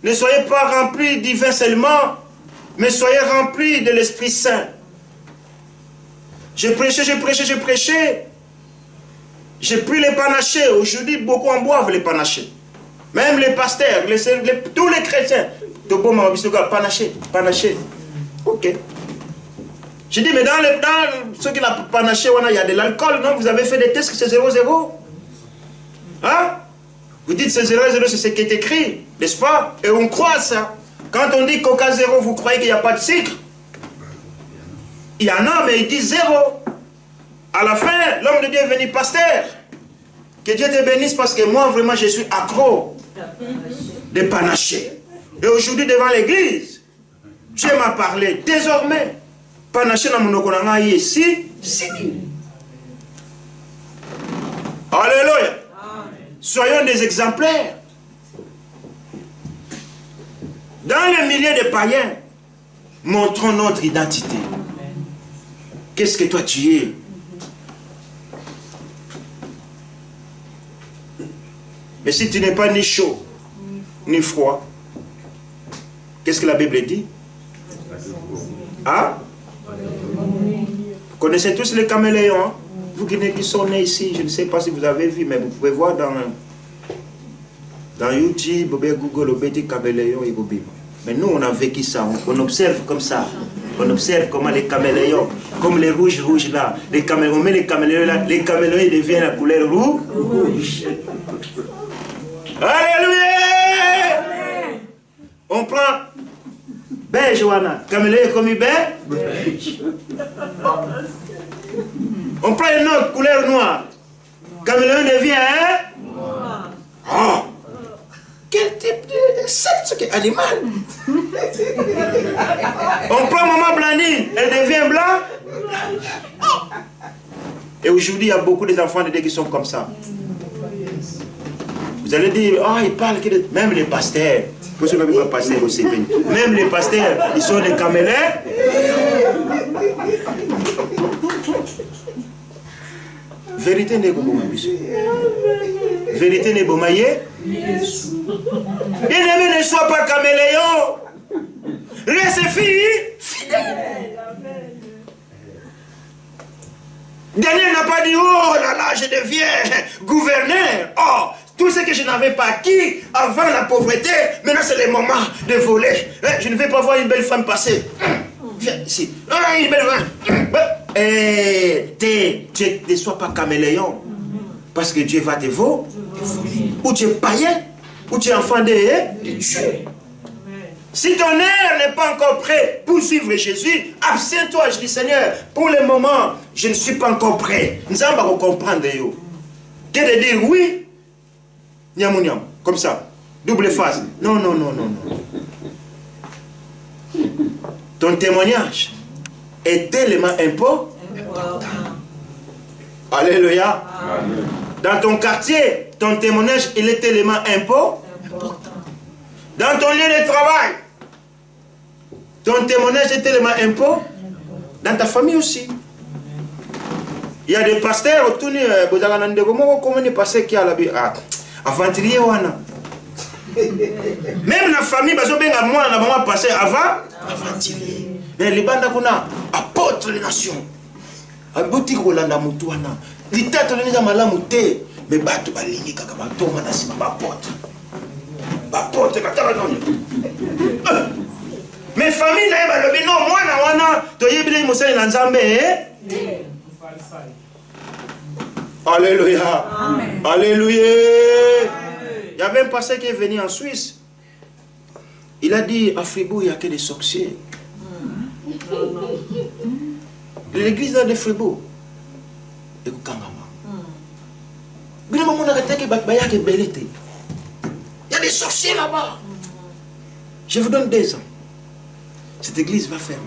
ne soyez pas remplis du vin seulement, mais soyez remplis de l'Esprit Saint. J'ai prêché. J'ai pris les panachés. Aujourd'hui, beaucoup en boivent les panachés. Même les pasteurs, tous les chrétiens. Panaché. Ok. J'ai dit, mais dans ceux qui n'ont panaché, il y a de l'alcool, non? Vous avez fait des tests que c'est 0,0. Hein? Vous dites c'est 0, 0, c'est ce qui est écrit, n'est-ce pas? Et on croit ça. Quand on dit Coca 0, vous croyez qu'il n'y a pas de sucre? Il y en a, mais il dit 0. À la fin, l'homme de Dieu est venu pasteur. Que Dieu te bénisse parce que moi, vraiment, je suis accro de panaché. Et aujourd'hui, devant l'église, Dieu m'a parlé. Désormais, panaché dans mon okonanga ici, alléluia. Soyons des exemplaires. Dans le milieu des païens, montrons notre identité. Qu'est-ce que toi tu es? Mais si tu n'es pas ni chaud, ni froid, qu'est-ce que la Bible dit? Hein? Vous connaissez tous les caméléons, hein? Vous qui sont nés ici, je ne sais pas si vous avez vu, mais vous pouvez voir dans YouTube, Google, des caméléons et Google. Mais nous, on a vécu ça, on observe comme ça. On observe comment les caméléons, comme les rouges là, les caméléons, on met les caméléons là, les caméléons ils deviennent la couleur rouge. Alléluia! On prend beige, Johanna. Caméléon est comme beige. On prend une autre couleur noire. Caméléon devient noir. Oh! Quel type d'insecte, quel animal? On prend maman Blandine, elle devient blanc. Et aujourd'hui, il y a beaucoup d'enfants de Dieu qui sont comme ça. Vous allez dire, oh, ils parlent, même les pasteurs. Pour ceux qui n'ont pas pasteur aussi, même les pasteurs, ils sont des caméléons. Vérité n'est pas bon. Vérité n'est pas maillé. Bien-aimé, ne sois pas caméléon. Reste fidèle. Daniel n'a pas dit, oh là là, je deviens gouverneur. Oh, tout ce que je n'avais pas acquis avant la pauvreté, maintenant c'est le moment de voler. Je ne vais pas voir une belle femme passer. Viens ici. Une belle femme. Ne sois pas caméléon. Parce que Dieu va te voler. Ou tu es païen, ou tu es enfant de Dieu. Si ton air n'est pas encore prêt pour suivre Jésus, abstiens-toi. Je dis, Seigneur, pour le moment, je ne suis pas encore prêt. Nous allons comprendre. Que de dire oui, niam, comme ça, double face. Non, non, non, non, non. Ton témoignage est tellement important. Alléluia. Amen. Dans ton quartier, ton témoignage, il est tellement important. Dans ton lieu de travail, ton témoignage est tellement important. Dans ta famille aussi. Il y a des pasteurs autour de comment on est passé qui a la vie aventurier wana. Même la famille, parce que moi, on a vraiment passé avant aventurier. Mais les bandes kuna apôtre des nations. Abouti kolanda mutu wana. Ditato neza malamu te. Mais bato balingi kaka batoma na sima bapote. Bapote katala noni. Mais famille na yeba lobi non mwana wana to yebile mosali na nzambe Alléluia. Amen. Alléluia. Il y avait un pasteur qui est venu en Suisse. Il a dit à Fribourg il n'y a que des sorciers. L'église de Fribourg. Il y a des sorciers là-bas. Je vous donne 2 ans. Cette église va fermer.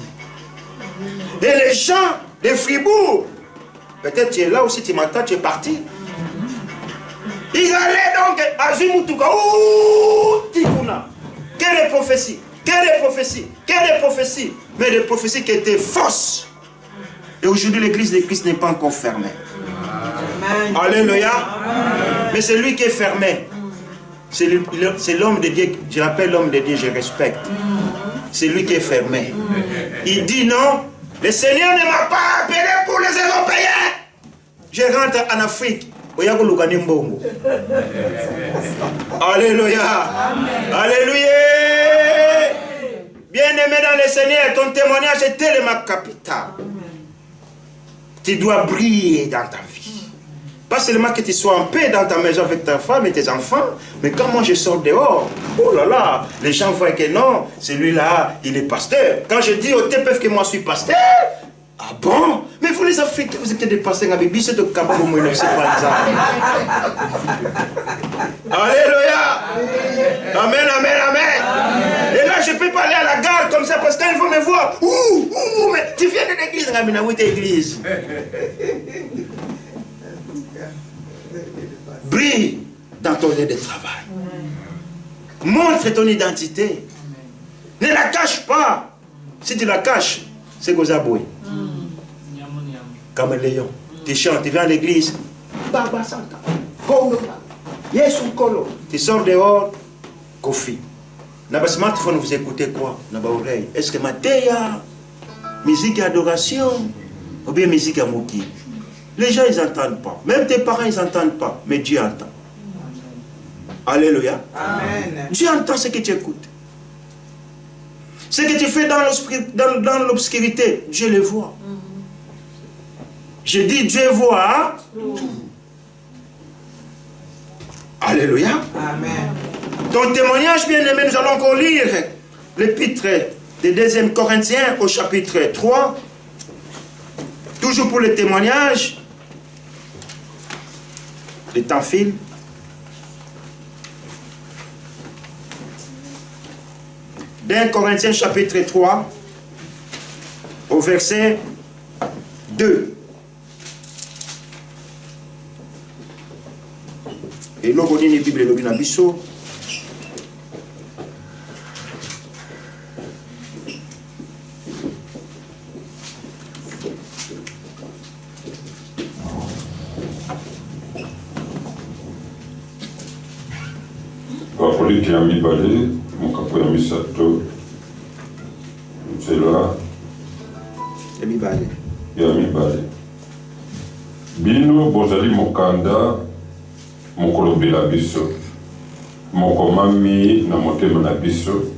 Et les gens de Fribourg, peut-être tu es là aussi, tu m'entends, tu es parti. Ils allaient donc à Zimutuka. Ouh, Tikuna. Quelle prophétie, quelle prophétie, quelle prophétie. Mais des prophéties qui étaient fausses. Et aujourd'hui, l'église de Christ n'est pas encore fermée. Amen. Alléluia. Amen. Mais c'est lui qui est fermé. C'est l'homme de Dieu, je l'appelle l'homme de Dieu, je respecte. C'est lui qui est fermé. Il dit non, le Seigneur ne m'a pas appelé pour les Européens. Je rentre en Afrique. Alléluia. Amen. Alléluia. Bien-aimé dans le Seigneur, ton témoignage est tellement capital. Tu dois briller dans ta vie. Pas seulement que tu sois en paix dans ta maison avec ta femme et tes enfants, mais quand moi je sors dehors, oh là là, les gens voient que non, celui-là, il est pasteur. Quand je dis au TPF que moi je suis pasteur, ah bon? Mais vous les Africains, vous êtes des pasteurs avec Bisso de Kaba, vous ne savez pas ça. Alléluia! Amen, amen, amen. Et là, je ne peux pas aller à la gare comme ça parce qu'ils vont me voir. Ouh, mais tu viens de l'église, Ramina, où est l'église? Brille dans ton lieu de travail. Montre ton identité. Ne la cache pas. Si tu la caches, c'est Gozaboué. Caméléon. Tu chantes, tu viens à l'église. Baba Santa. Yesu Kolo. Tu sors dehors. Kofi. Dans le smartphone, vous écoutez quoi? Dans l'oreille. Est-ce que Matéa, musique d'adoration, ou bien musique à Moki? Les gens, ils n'entendent pas. Même tes parents, ils n'entendent pas. Mais Dieu entend. Alléluia. Amen. Dieu entend ce que tu écoutes. Ce que tu fais dans l'obscurité, Dieu le voit. Je dis Dieu voit tout. Alléluia. Amen. Ton témoignage, bien aimé, nous allons encore lire l'épître des 2 Corinthiens au chapitre 3. Toujours pour le témoignage. Le temps file. D'un Corinthiens chapitre 3 au verset 2. Et là, on a une Bible, on a une Bible. Wakoliki ya mibale, mokapo ya misato, nzela Ya mibale. ya mibale. Bino bozali mokanda mokolobela biso, mokomami na motema na biso,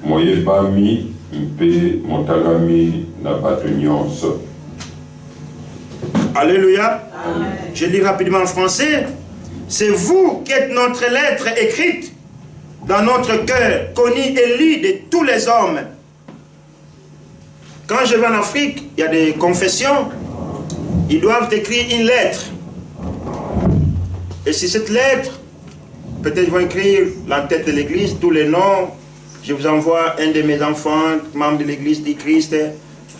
moyebami mpe motalami na bato nyonso. Alléluia. Amen. Je lis rapidement en français. C'est vous qui êtes notre lettre écrite dans notre cœur, connue et lue de tous les hommes. Quand je vais en Afrique, il y a des confessions. Ils doivent écrire une lettre. Et si cette lettre, peut-être ils vont écrire la tête de l'église, tous les noms. Je vous envoie un de mes enfants, membre de l'église du Christ.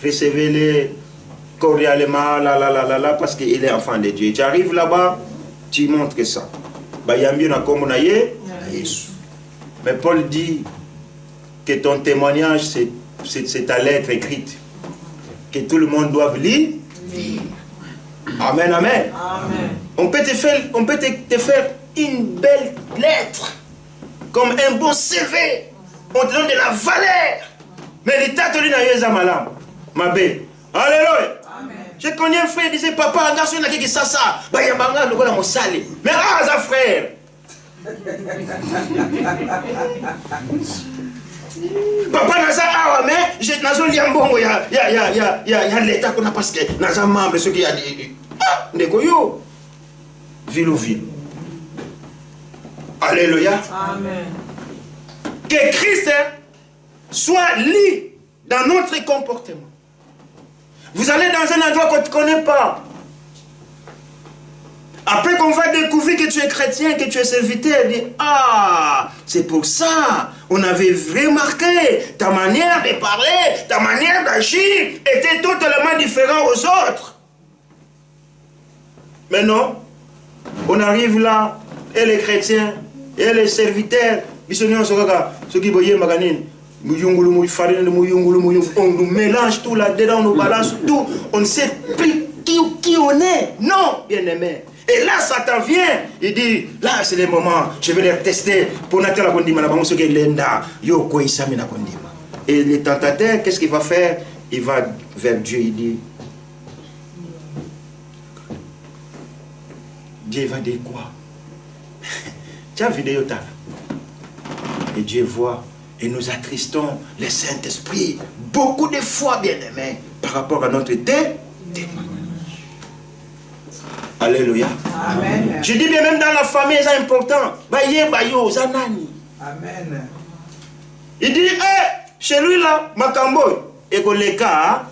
Recevez-les cordialement, parce qu'il est enfant de Dieu. Tu arrives là-bas, tu montres ça. Mais Paul dit que ton témoignage, c'est ta lettre écrite. Que tout le monde doit lire. Amen, amen. Amen. On peut te faire une belle lettre, comme un bon CV. On te donne de la valeur. Mais l'État te dit dans malam. Ma belle. Alléluia. Amen. Je connais un frère qui disait, papa, un garçon qui a ça. Bah, il y a un gars qui a salé. Mais ça, frère. Papa, naza awa, mais je nazo liambongo, il y a l'État qu'on a parce que naza membre, ce qui a dit. Ah, Ndekoyo. Ville ou ville. Alléluia. Amen. Que Christ soit lit dans notre comportement. Vous allez dans un endroit qu'on ne te connaît pas. Après qu'on va découvrir que tu es chrétien, que tu es serviteur, dit, ah, c'est pour ça, on avait remarqué ta manière de parler, ta manière d'agir était totalement différente aux autres. Mais non, on arrive là, et les chrétiens, et les serviteurs, ceux qui voyaient Maganine, on nous mélange tout là-dedans, on nous balance tout, on ne sait plus qui on est. Non, bien-aimé. Et là, Satan vient, il dit, là, c'est le moment, je vais les tester. Et le tentateur, qu'est-ce qu'il va faire? Il va vers Dieu, il dit, Dieu va dire quoi? Tu as vidéo là. Et Dieu voit, et nous attristons le Saint-Esprit beaucoup de fois, bien-aimés, par rapport à notre témoignage. Alléluia. Amen. Je dis bien, même dans la famille, c'est important. Baye, bayo, zanani. Amen. Il dit, chez lui là, Makambo, et que les cas,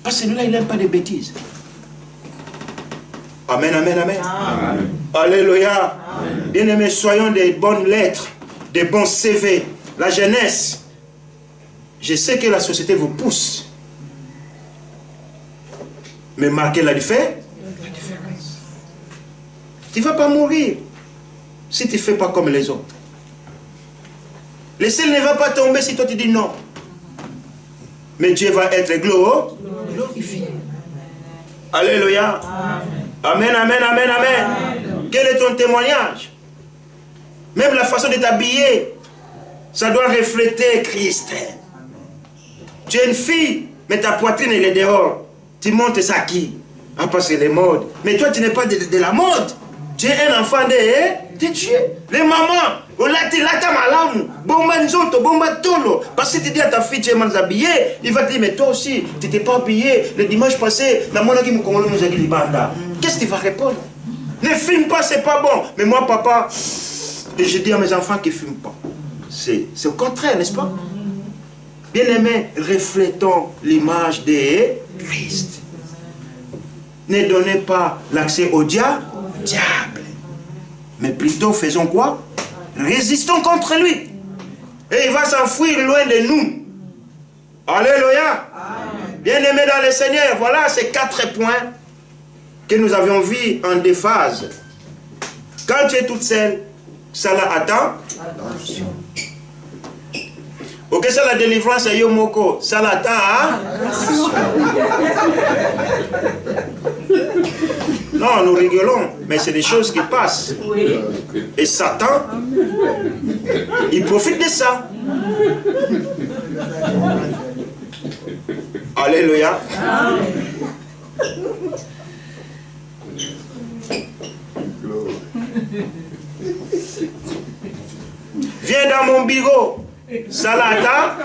parce que celui-là, il n'aime pas de bêtises. Amen, amen, amen. Amen. Alléluia. Bien-aimés, soyons des bonnes lettres, des bons CV. La jeunesse, je sais que la société vous pousse. Mais marquez la différence. Tu ne vas pas mourir si tu ne fais pas comme les autres. Le ciel ne va pas tomber si toi tu dis non. Mais Dieu va être glorifié. Alléluia. Amen, amen, amen, amen. Quel est ton témoignage? Même la façon de t'habiller, ça doit refléter Christ. Tu es une fille, mais ta poitrine elle est dehors. Tu montes ça qui? Ah, parce que les modes. Mais toi, tu n'es pas de la mode. Tu es un enfant de Dieu. Les mamans, parce que tu dis à ta fille, tu es mal habillée, il va te dire, mais toi aussi, tu n'étais pas habillé. Le dimanche passé, qu'est-ce que tu vas répondre? Ne filme pas, c'est pas bon. Mais moi, papa, et je dis à mes enfants qu'ils ne fument pas. C'est au contraire, n'est-ce pas? Bien-aimés, reflétons l'image de Christ. Ne donnez pas l'accès au diable, mais plutôt faisons quoi? Résistons contre lui. Et il va s'enfuir loin de nous. Alléluia. Bien-aimés dans le Seigneur, voilà ces 4 points que nous avions vus en déphase. Quand tu es toute seule, ça l'attend. Ok, ça la délivrance à Yomoko, ça l'attend, hein? Non, nous rigolons, mais c'est des choses qui passent. Et Satan, il profite de ça. Alléluia. Viens dans mon bureau. Ça l'attend.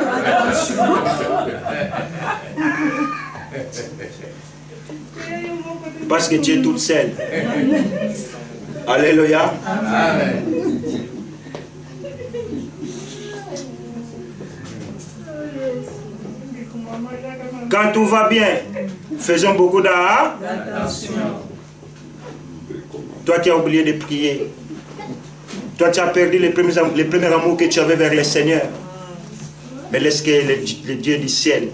Parce que tu es toute seule. Alléluia. Amen. Quand tout va bien, faisons beaucoup d'attention. Toi qui as oublié de prier. Toi, tu as perdu les premiers amours que tu avais vers le Seigneur. Mais laisse que le Dieu du ciel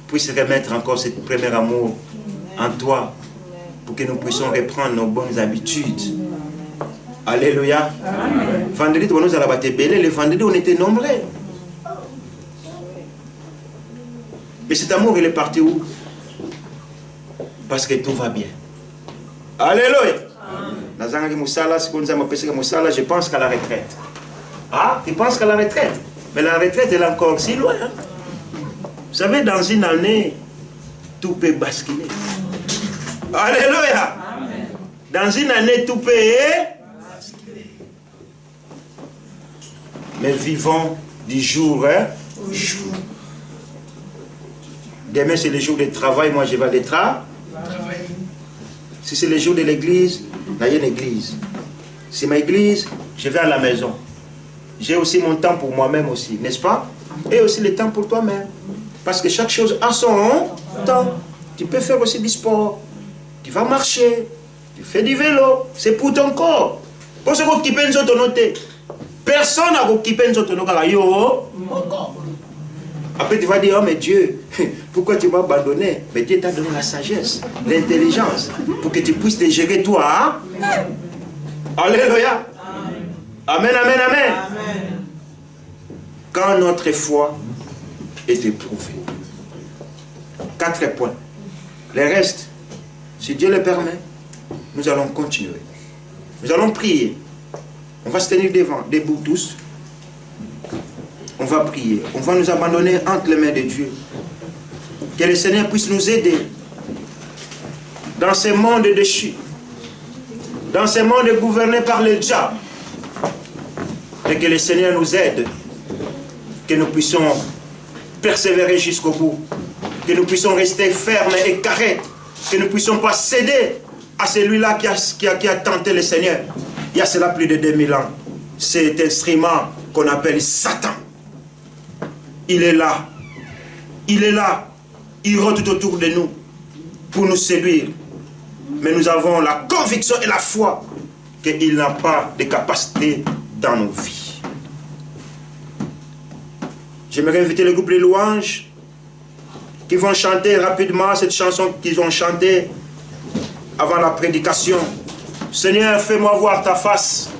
puisse remettre encore ce premier amour en toi pour que nous puissions reprendre nos bonnes habitudes. Alléluia. Vendredi, nous allons battre belé. Le vendredi, on était nombreux. Mais cet amour, il est parti où? Parce que tout va bien. Alléluia. Je pense qu'à la retraite. Ah, tu penses qu'à la retraite? Mais la retraite, elle est encore si loin. Hein? Vous savez, dans une année, tout peut basculer. Alléluia. Dans une année, tout peut basculer. Mais vivons du jour au jour. Demain, c'est le jour de travail. Moi, je vais aller travailler. Si c'est le jour de l'église, il y a une église. C'est ma église, je vais à la maison. J'ai aussi mon temps pour moi-même aussi, n'est-ce pas? Et aussi le temps pour toi-même. Parce que chaque chose a son temps. Tu peux faire aussi du sport. Tu vas marcher. Tu fais du vélo. C'est pour ton corps. Pour ce qui peut nous noter. Personne n'a qui peut nous noter. Après tu vas dire, oh mais Dieu, pourquoi tu m'as abandonné? Mais Dieu t'a donné la sagesse, l'intelligence, pour que tu puisses te gérer toi. Hein? Alléluia. Amen, amen, amen. Quand notre foi est éprouvée. 4 points. Les restes, si Dieu le permet, nous allons continuer. Nous allons prier. On va se tenir debout tous. On va prier. On va nous abandonner entre les mains de Dieu. Que le Seigneur puisse nous aider dans ce monde déchu, dans ce monde gouverné par le diable. Et que le Seigneur nous aide, que nous puissions persévérer jusqu'au bout, que nous puissions rester fermes et carrés que nous ne puissions pas céder à celui-là qui a tenté le Seigneur. Il y a cela plus de 2000 ans. Cet instrument qu'on appelle Satan. Il est là. Il est là. Il rôde tout autour de nous pour nous séduire. Mais nous avons la conviction et la foi qu'il n'a pas de capacité dans nos vies. J'aimerais inviter le groupe de louanges qui vont chanter rapidement cette chanson qu'ils ont chantée avant la prédication. Seigneur, fais-moi voir ta face.